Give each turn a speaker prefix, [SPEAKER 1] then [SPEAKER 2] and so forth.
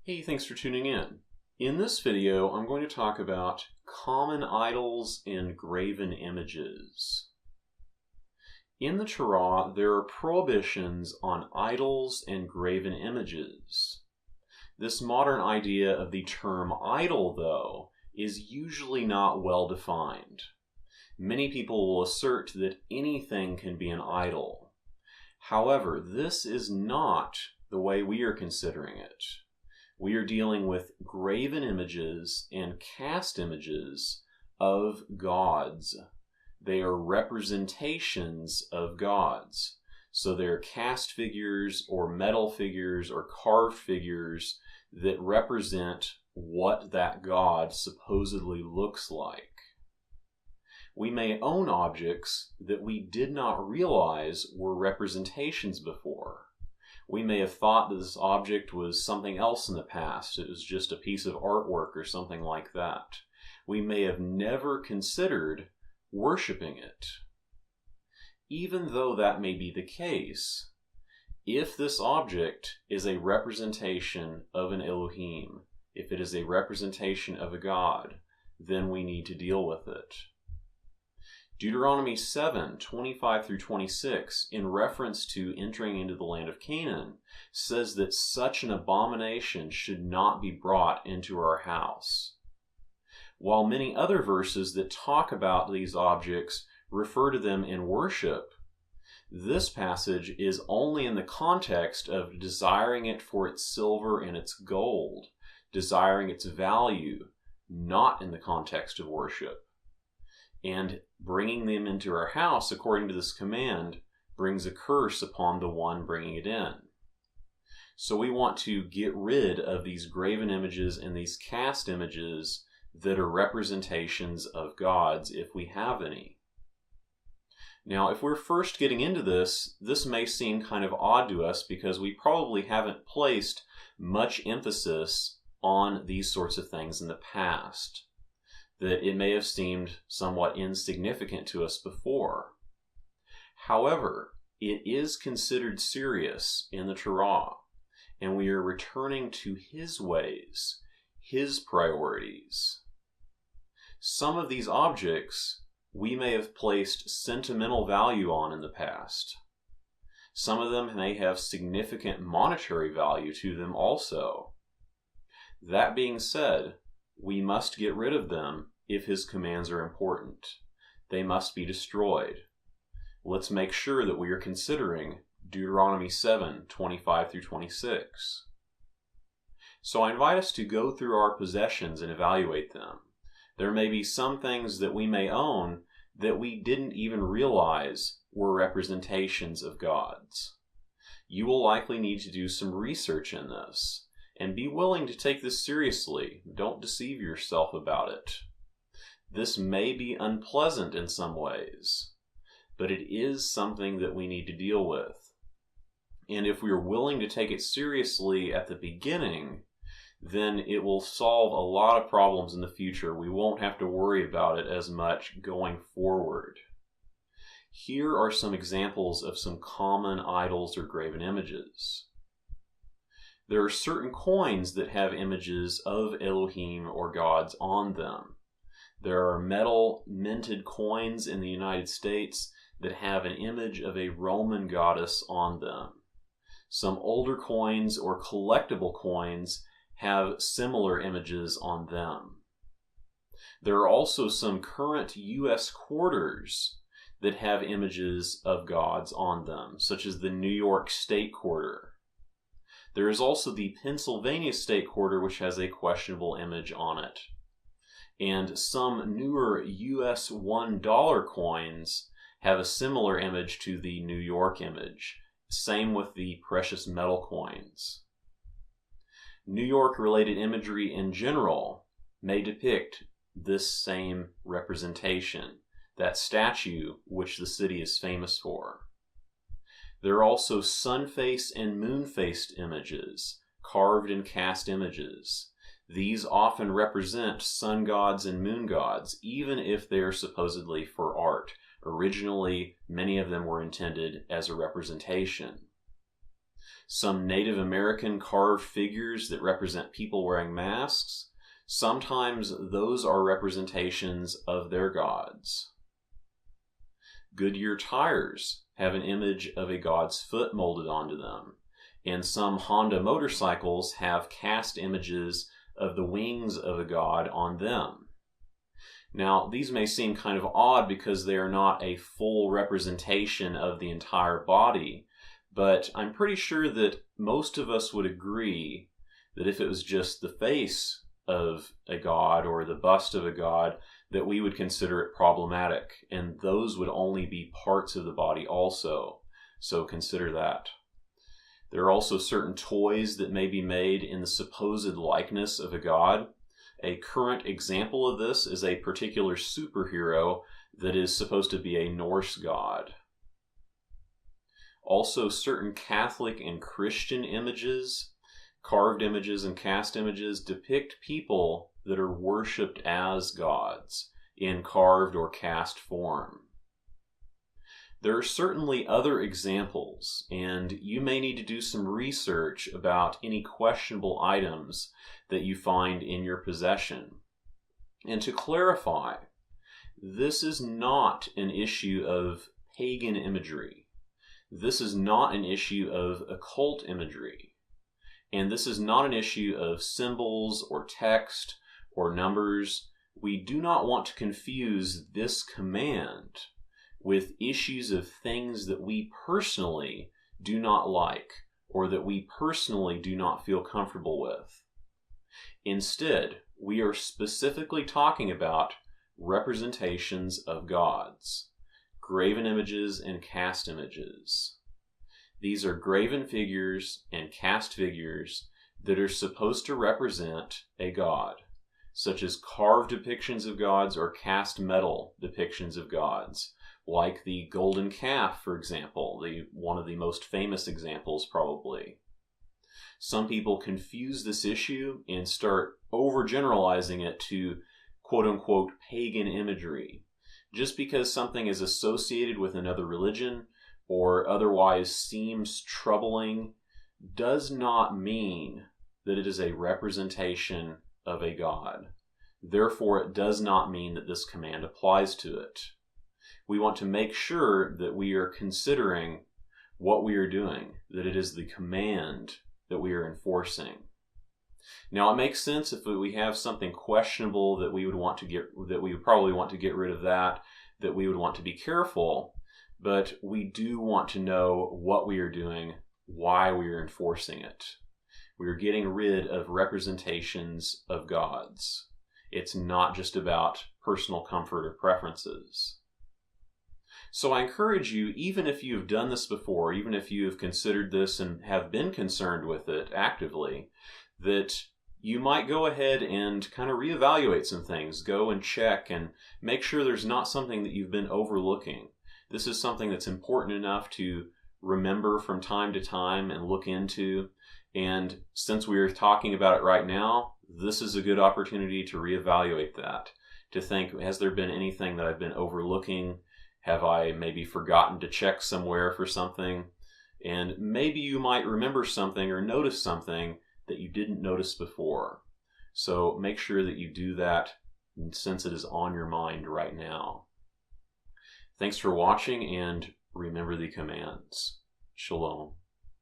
[SPEAKER 1] Hey, thanks for tuning in. In this video, I'm going to talk about common idols and graven images. In the Torah, there are prohibitions on idols and graven images. This modern idea of the term idol, though, is usually not well defined. Many people will assert that anything can be an idol. However, this is not the way we are considering it. We are dealing with graven images and cast images of gods. They are representations of gods. So they're cast figures or metal figures or carved figures that represent what that god supposedly looks like. We may own objects that we did not realize were representations before. We may have thought that this object was something else in the past. It was just a piece of artwork or something like that. We may have never considered worshiping it. Even though that may be the case, if this object is a representation of an Elohim, if it is a representation of a god, then we need to deal with it. Deuteronomy 7:25 through 26, in reference to entering into the land of Canaan, says that such an abomination should not be brought into our house. While many other verses that talk about these objects refer to them in worship, this passage is only in the context of desiring it for its silver and its gold, desiring its value, not in the context of worship. And bringing them into our house, according to this command, brings a curse upon the one bringing it in. So we want to get rid of these graven images and these cast images that are representations of gods, if we have any. Now, if we're first getting into this, this may seem kind of odd to us because we probably haven't placed much emphasis on these sorts of things in the past, that it may have seemed somewhat insignificant to us before. However, it is considered serious in the Torah, and we are returning to His ways, His priorities. Some of these objects we may have placed sentimental value on in the past. Some of them may have significant monetary value to them also. That being said, we must get rid of them if His commands are important. They must be destroyed. Let's make sure that we are considering Deuteronomy 7:25 through 26. So I invite us to go through our possessions and evaluate them. There may be some things that we may own that we didn't even realize were representations of gods. You will likely need to do some research in this and be willing to take this seriously. Don't deceive yourself about it. This may be unpleasant in some ways, but it is something that we need to deal with. And if we are willing to take it seriously at the beginning, then it will solve a lot of problems in the future. We won't have to worry about it as much going forward. Here are some examples of some common idols or graven images. There are certain coins that have images of Elohim or gods on them. There are metal minted coins in the United States that have an image of a Roman goddess on them. Some older coins or collectible coins have similar images on them. There are also some current U.S. quarters that have images of gods on them, such as the New York State Quarter. There is also the Pennsylvania State Quarter, which has a questionable image on it. And some newer U.S. $1 coins have a similar image to the New York image. Same with the precious metal coins. New York-related imagery in general may depict this same representation, that statue which the city is famous for. There are also sun-faced and moon-faced images, carved and cast images. These often represent sun gods and moon gods, even if they are supposedly for art. Originally, many of them were intended as a representation. some Native American carved figures that represent people wearing masks. Sometimes those are representations of their gods. Goodyear tires have an image of a god's foot molded onto them, and some Honda motorcycles have cast images of the wings of a god on them. Now, these may seem kind of odd because they are not a full representation of the entire body, but I'm pretty sure that most of us would agree that if it was just the face of a god or the bust of a god, that we would consider it problematic, and those would only be parts of the body also. So consider that. There are also certain toys that may be made in the supposed likeness of a god. A current example of this is a particular superhero that is supposed to be a Norse god. Also, certain Catholic and Christian images, carved images and cast images, depict people that are worshipped as gods in carved or cast form. There are certainly other examples, and you may need to do some research about any questionable items that you find in your possession. And to clarify, this is not an issue of pagan imagery. This is not an issue of occult imagery. And this is not an issue of symbols or text or numbers. We do not want to confuse this command with issues of things that we personally do not like or that we personally do not feel comfortable with. Instead, we are specifically talking about representations of gods, graven images and cast images. These are graven figures and cast figures that are supposed to represent a god, such as carved depictions of gods or cast metal depictions of gods, like the golden calf, for example, one of the most famous examples probably. Some people confuse this issue and start overgeneralizing it to quote-unquote pagan imagery. Just because something is associated with another religion or otherwise seems troubling does not mean that it is a representation of a god. Therefore, it does not mean that this command applies to it. We want to make sure that we are considering what we are doing, that it is the command that we are enforcing. Now, it makes sense if we have something questionable that we would probably want to get rid of that we would want to be careful, but we do want to know what we are doing, why we are enforcing it. We are getting rid of representations of gods. It's not just about personal comfort or preferences. So I encourage you, even if you've done this before, even if you have considered this and have been concerned with it actively, that you might go ahead and kind of reevaluate some things. Go and check and make sure there's not something that you've been overlooking. This is something that's important enough to remember from time to time and look into. And since we're talking about it right now, this is a good opportunity to reevaluate that, to think, has there been anything that I've been overlooking? Have I maybe forgotten to check somewhere for something? And maybe you might remember something or notice something that you didn't notice before. So make sure that you do that since it is on your mind right now. Thanks for watching, and remember the commands. Shalom.